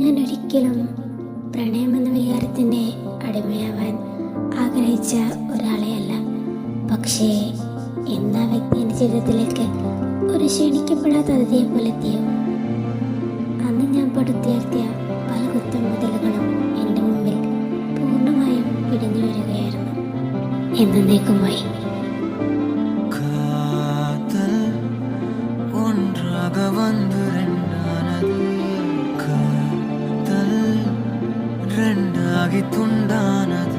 ഞാൻ ഒരിക്കലും പ്രണയമെന്ന വികാരത്തിൻ്റെ അടിമയാവാൻ ആഗ്രഹിച്ച ഒരാളെയല്ല. പക്ഷേ എന്നാ വ്യക്തി എൻ്റെ ജീവിതത്തിലേക്ക് ഒരു ക്ഷണിക്കപ്പെടാത്ത അതിഥിയെ പോലെ എത്തിയോ, അന്ന് ഞാൻ പടുത്തുയർത്തിയ പല കുറ്റം മുതലുകളും എൻ്റെ മുമ്പിൽ പൂർണ്ണമായും ഇടിഞ്ഞു വരികയായിരുന്നു. എന്നേക്കുമായി തുണ്ടാനത്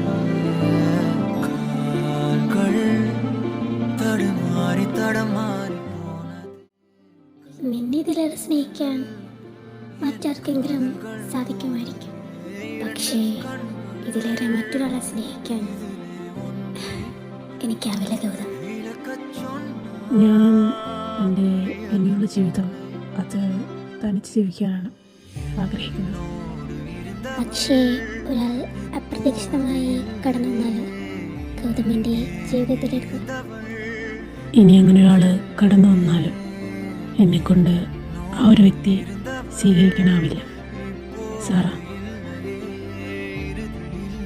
കാൽകൾ തടമാറി തടമാറി നിന്നെ ഇതിലേറെ സ്നേഹിക്കാൻ മറ്റാർക്കെങ്കിലും സാധിക്കുമായിരിക്കും. പക്ഷേ ഇതിലേറെ മറ്റൊരാളെ സ്നേഹിക്കാൻ എനിക്കാവില്ല ഗൗതം. ഞാൻ എൻ്റെ ഇനിയുള്ള ജീവിതം അത് തനിച്ച് ജീവിക്കാനാണ് ആഗ്രഹിക്കുന്നത്. പക്ഷേ ഒരാൾ അപ്രതീക്ഷിതമായി കടന്നു വന്നാലോ ഗൗതമിൻ്റെ ജീവിതത്തിലേക്ക്? ഇനി അങ്ങനെ ഒരാൾ കടന്നു വന്നാലും എന്നെക്കൊണ്ട് ആ ഒരു വ്യക്തിയെ സ്വീകരിക്കാനാവില്ല സാറ.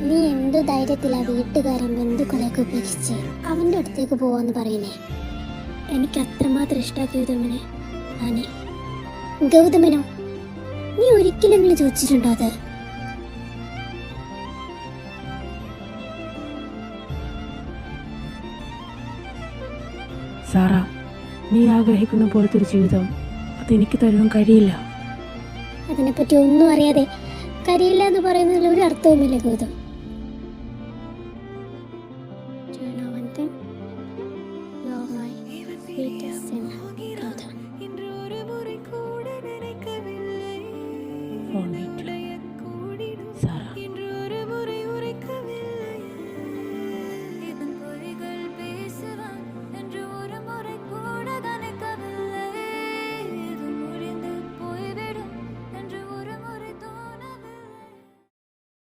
നീ എന്ത് ധൈര്യത്തിലാ വീട്ടുകാരൻ ബന്ധുക്കളെയൊക്കെ ഉപേക്ഷിച്ച് അവൻ്റെ അടുത്തേക്ക് പോവാന്ന് പറയുന്നേ? എനിക്ക് അത്രമാത്രം ഇഷ്ടമാണ് ഗൗതമനെ. ആനെ ഗൗതമനോ, നീ ഒരിക്കലെങ്കിലും ചോദിച്ചിട്ടുണ്ടോ അത്? സാറ, നീ ആഗ്രഹിക്കുന്ന പോലത്തെ ഒരു ജീവിതം അതെനിക്ക് തരുവാൻ കഴിയില്ല. അതിനെപ്പറ്റി ഒന്നും അറിയാതെ കരിയില്ല എന്ന് പറയുന്നതിൽ ഒരു അർത്ഥവുമില്ല ഗൗതം. ഫോൺ